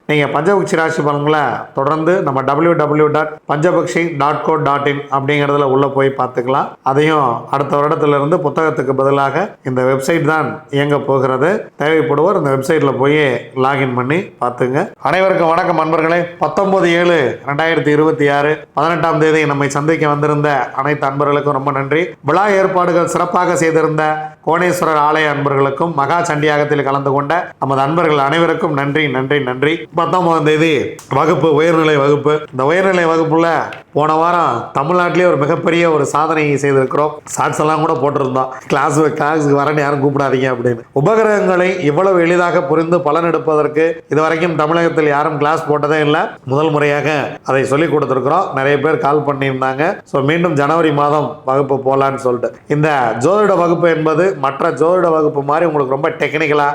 நீங்கள் பஞ்சபக்ஷி ராசி பலன்களை தொடர்ந்து நம்ம www.panjabakshi.co.in அப்படிங்கிறதுல உள்ளே போய் பார்த்துக்கலாம். அதையும் அடுத்த வருடத்திலிருந்து புத்தகத்துக்கு பதிலாக இந்த வெப்சைட் தான் இயங்க போகிறது. தேவைப்படுவோர் இந்த வெப்சைட்டில் போய் லாகின் பண்ணி பார்த்துங்க. அனைவருக்கும் வணக்கம் நண்பர்களே. 19/7/2026 18ஆம் தேதி நம்மை சந்திக்க வந்திருந்த அனைத்து அன்பர்களுக்கும் ரொம்ப நன்றி. விழா ஏற்பாடுகள் சிறப்பாக செய்திருந்த கோணேஸ்வரர் ஆலய அன்பர்களுக்கும் மகா சண்டியாகத்தில் கலந்து கொண்ட நமது அன்பர்கள் அனைவருக்கும் நன்றி நன்றி நன்றி. 19ஆம் தேதி வகுப்பு, உயர்நிலை வகுப்பு. இந்த உயர்நிலை வகுப்புல போன வாரம் தமிழ்நாட்டிலே ஒரு மிகப்பெரிய ஒரு சாதனையை செய்திருக்கிறோம். ஷார்ட்ஸ் எல்லாம் கூட போட்டிருந்தோம், கிளாஸுக்கு வரேன்னு யாரும் கூப்பிடாதீங்க அப்படின்னு. உபகரணங்களை இவ்வளவு எளிதாக புரிந்து பலன் எடுப்பதற்கு இதுவரைக்கும் தமிழகத்தில் யாரும் கிளாஸ் போட்டதே இல்லை. முதல் முறையாக அதை சொல்லிக் கொடுத்துருக்கிறோம். நிறைய பேர் கால் பண்ணியிருந்தாங்க. ஸோ மீண்டும் ஜனவரி மாதம் வகுப்பு போகலான்னு சொல்லிட்டு. இந்த ஜோதிட வகுப்பு என்பது மற்ற ஜோதிட வகுப்பு மாதிரி உங்களுக்கு ரொம்ப டெக்னிக்கலாக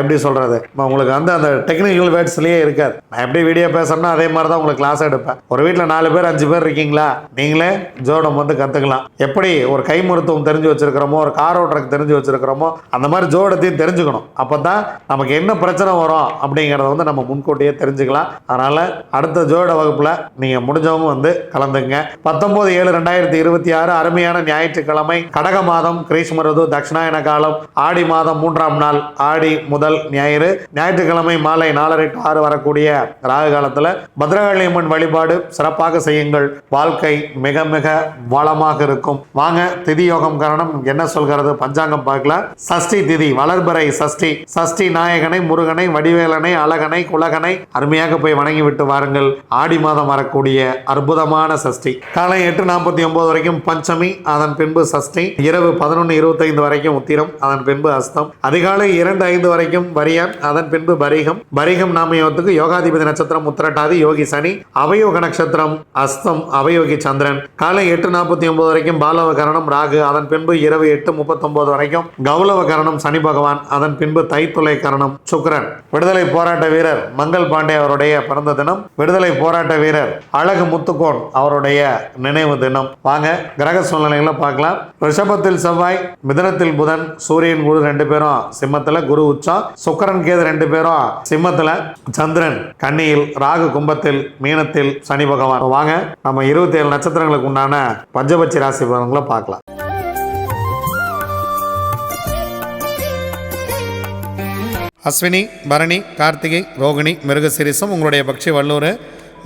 எப்படி சொல்கிறது, உங்களுக்கு வந்து அந்த டெக்னிக்கல் வேர்ட்ஸ்லேயே இருக்காது. நான் எப்படி வீடியோ பேசுறேன்னா அதே மாதிரி தான் உங்களுக்கு கிளாஸ் எடுப்பேன். ஒரு வீட்டில் 4 பேர் 5 பேர் இருக்கீங்களா, நீங்களே ஜோதிடம் வந்து கற்றுக்கலாம். எப்படி ஒரு கை மருத்துவம் தெரிஞ்சு வச்சிருக்கிறோமோ, ஒரு கார் ஓட்டுறதுக்கு தெரிஞ்சு வச்சிருக்கிறோமோ, அந்த மாதிரி ஜோதிடத்தையும் தெரிஞ்சுக்கணும். அப்போ தான் நமக்கு என்ன பிரச்சனை வரும் அப்படிங்கிறத வந்து நம்ம முன்கூட்டியே தெரிஞ்சுக்கலாம். அதனால் அடுத்த ஜோதிட வகுப்பில் நீங்கள் முடிஞ்சவங்க வந்து கலந்துங்க. 19/7/2026 அருமையான ஞாயிற்றுக்கிழமை, கடக மாதம், கிரீஷ்ம ருது, தட்சிணாயன காலம், ஆடி மாதம் 3ஆம் நாள், ஆடி முதல் ஞாயிறு, ஞாயிற்றுக்கிழமை மாலை 4:30 to 6 வரக்கூடிய ராகு காலத்தில் பத்ரகாளி அம்மன் வழிபாடு சிறப்பாக செய்யுங்கள். வாழ்க்கை மிக மிக வளமாக இருக்கும். வாங்க, திதி யோகம் காரணம் என்ன சொல்கிறது பஞ்சாங்கம் பார்க்கலாம். சஷ்டி திதி, வளர்பிறை சஷ்டி. சஷ்டி நாயகனை, முருகனை, வடிவேலனை, அழகனை, குலகனை அருமையாக போய் வணங்கி விட்டு வாருங்கள். ஆடி மாதம் வரக்கூடிய அற்புதமான சஷ்டி. காலை 8:49 வரைக்கும் பஞ்சமி, அதன் பின்பு சஷ்டி. இரவு 11:25 வரைக்கும் உத்திரம், அதன் பின்பு அஸ்தம். அதிகாலை 2:05 வரைக்கும் வரியான், அதன் பின்பு பரிகம். பரிகம் நாமயோகத்துக்கு யோகாதிபதி நட்சத்திரம் உத்திரட்டாதி, யோகி சனி. அவயோக நட்சத்திரம் அஸ்தம், அவயோகி சந்திரன். காலை 8:49 வரைக்கும் பாலவ கரணம் ராகு, அதன் பின்பு இரவு 8:39 வரைக்கும் கௌலவ கரணம் சனி பகவான், அதன் பின்பு தைத்துளை கரணம் சுக்கிரன். விடுதலை போராட்ட வீரர் மங்கள் பாண்டே அவருடைய பிறந்த தினம். விடுதலை போராட்ட வீரர் அழகு முத்துக்கோன் அவருடைய நினைவு தினம். வாங்க கிரக சூழ்நிலைகளை பார்க்கலாம். ரிஷபத்தில் செவ்வாய், மிதுனத்தில் புதன், சூரியன் குரு 2 பேரும் சிம்மத்துல, குரு உச்சம். சுக்கிரன் கேது 2 பேரும் சிம்மத்துல, சந்திரன் கன்னியில், ராகு கும்பத்தில், மீனத்தில் சனி பகவான். வாங்க நம்ம 27 நட்சத்திரங்களுக்கு உண்டான பஞ்சபட்சி ராசி பலன்களை பார்க்கலாம். அஸ்வினி, பரணி, கார்த்திகை, ரோகிணி, மிருகசீரிசம் உங்களுடைய பக்ஷி வல்லூர்.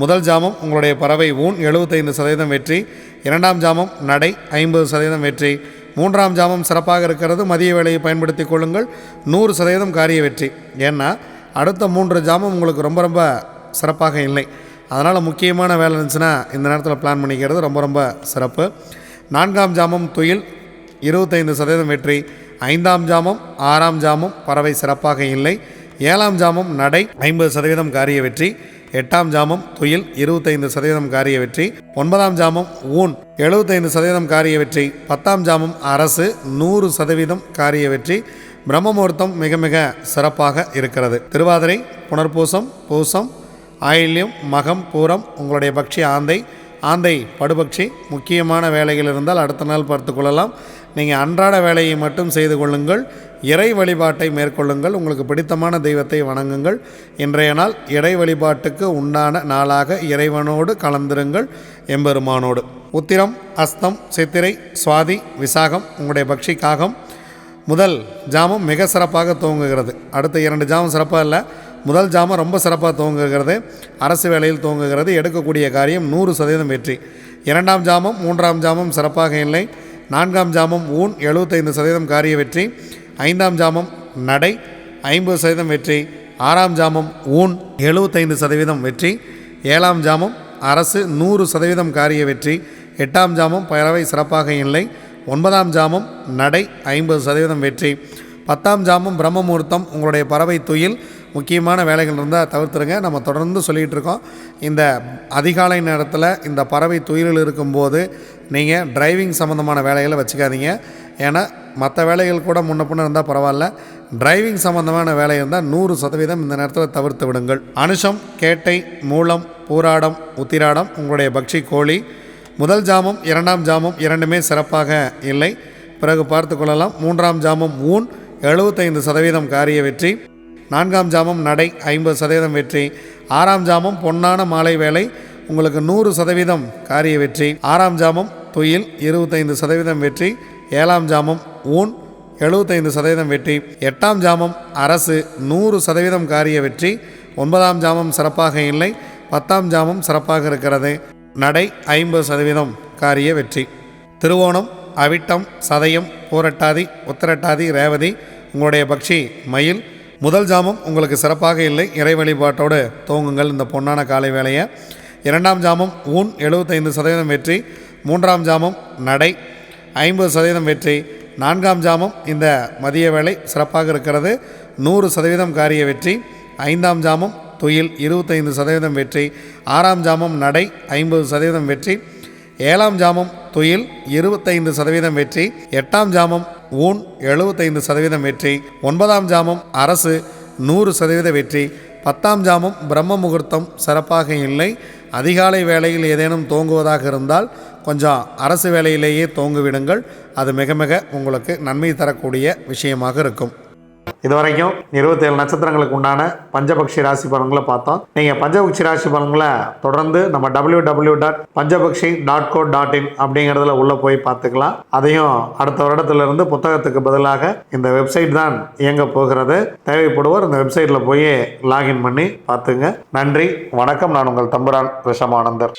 முதல் ஜாமம் உங்களுடைய பறவை ஊன் 75% வெற்றி. 2ஆம் ஜாமம் நடை 50% வெற்றி. 3ஆம் ஜாமம் சிறப்பாக இருக்கிறது. மதிய வேலையை பயன்படுத்தி கொள்ளுங்கள். 100% காரிய வெற்றி. ஏன்னா அடுத்த 3 ஜாமம் உங்களுக்கு ரொம்ப ரொம்ப சிறப்பாக இல்லை. அதனால் முக்கியமான வேலை இருந்துச்சுன்னா இந்த நேரத்தில் பிளான் பண்ணிக்கிறது ரொம்ப ரொம்ப சிறப்பு. 4ஆம் ஜாமம் துயில் 25% வெற்றி. 5ஆம் ஜாமம் 6ஆம் ஜாமம் பறவை சிறப்பாக இல்லை. 7ஆம் ஜாமம் நடை 50% காரிய வெற்றி. 8ஆம் ஜாமம் துயில் 25% காரிய வெற்றி. 9ஆம் ஜாமம் ஊன் 75% காரிய வெற்றி. 10ஆம் ஜாமம் அரசு 100% காரிய வெற்றி. பிரம்ம முகூர்த்தம் மிக மிக சிறப்பாக இருக்கிறது. திருவாதிரை, புனர்பூசம், பூசம், ஆயில்யம், மகம், பூரம் உங்களுடைய பக்ஷி ஆந்தை. ஆந்தை படுபக்ஷி. முக்கியமான வேலைகள் இருந்தால் அடுத்த நாள் பார்த்து கொள்ளலாம். நீங்கள் அன்றாட வேலையை மட்டும் செய்து கொள்ளுங்கள். இறை வழிபாட்டை மேற்கொள்ளுங்கள். உங்களுக்கு பிடித்தமான தெய்வத்தை வணங்குங்கள். இன்றைய நாள் இறை வழிபாட்டுக்கு உண்டான நாளாக இறைவனோடு கலந்திருங்கள், எம்பெருமானோடு. உத்திரம், அஸ்தம், சித்திரை, சுவாதி, விசாகம் உங்களுடைய பக்ஷி காகம். முதல் ஜாமம் மிக சிறப்பாக துவங்குகிறது. அடுத்த 2 ஜாமம் சிறப்பாக இல்லை. முதல் ஜாமம் ரொம்ப சிறப்பாக துவங்குகிறது. அரசு வேலையில் துவங்குகிறது. எடுக்கக்கூடிய காரியம் 100% வெற்றி. 2ஆம் ஜாமம் 3ஆம் ஜாமம் சிறப்பாக இல்லை. 4ஆம் ஜாமம் ஊன் 75% காரிய வெற்றி. 5ஆம் ஜாமம் நடை 50% வெற்றி. 6ஆம் ஜாமம் ஊன் 75% வெற்றி. 7ஆம் ஜாமம் அரசு 100% காரிய வெற்றி. 8ஆம் ஜாமம் பறவை சிறப்பாக இல்லை. 9ஆம் ஜாமம் நடை 50% வெற்றி. 10ஆம் ஜாமம் பிரம்ம முகூர்த்தம் உங்களுடைய பறவை துயில். முக்கியமான வேலைகள் இருந்தால் தவிர்த்துருங்க. நம்ம தொடர்ந்து சொல்லிகிட்டு இருக்கோம். இந்த அதிகாலை நேரத்தில் இந்த பறவை துயிலில் இருக்கும்போது நீங்கள் டிரைவிங் சம்மந்தமான வேலைகளை வச்சுக்காதீங்க. ஏன்னா மற்ற வேலைகள் கூட முன்ன பின்ன இருந்தால் பரவாயில்ல, டிரைவிங் சம்மந்தமான வேலை இருந்தால் 100% இந்த நேரத்தில் தவிர்த்து விடுங்கள். அனுஷம், கேட்டை, மூலம், பூராடம், உத்திராடம் உங்களுடைய பக்ஷி கோழி. முதல் ஜாமம் 2ஆம் ஜாமம் இரண்டுமே சிறப்பாக இல்லை, பிறகு பார்த்து கொள்ளலாம். 3ஆம் ஜாமம் ஊன் 75% காரிய வெற்றி. 4ஆம் ஜாமம் நடை 50% வெற்றி. 6ஆம் ஜாமம் பொன்னான மாலை வேலை உங்களுக்கு 100% காரிய வெற்றி. 6ஆம் ஜாமம் துயில் 25% வெற்றி. 7ஆம் ஜாமம் ஊன் 75% வெற்றி. 8ஆம் ஜாமம் அரசு 100% காரிய வெற்றி. 9ஆம் ஜாமம் சிறப்பாக இல்லை. 10ஆம் ஜாமம் சிறப்பாக இருக்கிறது. நடை 50% காரிய வெற்றி. திருவோணம், அவிட்டம், சதயம், பூரட்டாதி, உத்திரட்டாதி, ரேவதி உங்களுடைய பக்ஷி மயில். முதல் ஜாமம் உங்களுக்கு சிறப்பாக இல்லை. இறை வழிபாட்டோடு துவங்குங்கள் இந்த பொன்னான காலை வேலையை. 2ஆம் ஜாமம் ஊன் 75% வெற்றி. 3ஆம் ஜாமம் நடை 50% வெற்றி. 4ஆம் ஜாமம் இந்த மதிய வேலை சிறப்பாக இருக்கிறது. 100% காரிய வெற்றி. 5ஆம் ஜாமம் துயில் 25% வெற்றி. 6ஆம் ஜாமம் நடை 50% வெற்றி. 7ஆம் ஜாமம் துயில் 25% வெற்றி. 8ஆம் ஜாமம் ஊன் 75% வெற்றி. 9ஆம் ஜாமம் அரசு 100% வெற்றி. 10ஆம் ஜாமம் பிரம்ம முகூர்த்தம் சிறப்பாக இல்லை. அதிகாலை வேளையில் ஏதேனும் தோங்குவதாக இருந்தால் கொஞ்சம் அரசு வேலையிலேயே தோங்குவிடுங்கள். அது மிக மிக உங்களுக்கு நன்மை தரக்கூடிய விஷயமாக இருக்கும். இதுவரைக்கும் 27 நட்சத்திரங்களுக்கு உண்டான பஞ்சபக்ஷி ராசி பலன்களை பார்த்தோம். நீங்கள் பஞ்சபக்ஷி ராசி பலன்களை தொடர்ந்து நம்ம www.panjabakshi.co.in அப்படிங்கிறதுல உள்ளே போய் பார்த்துக்கலாம். அதையும் அடுத்த வருடத்திலிருந்து புத்தகத்துக்கு பதிலாக இந்த வெப்சைட் தான் இயங்க போகிறது. தேவைப்படுவோர் இந்த வெப்சைட்டில் போய் லாகின் பண்ணி பார்த்துங்க. நன்றி, வணக்கம். நான் உங்கள் தம்புரான் ரிஷமானந்தர்.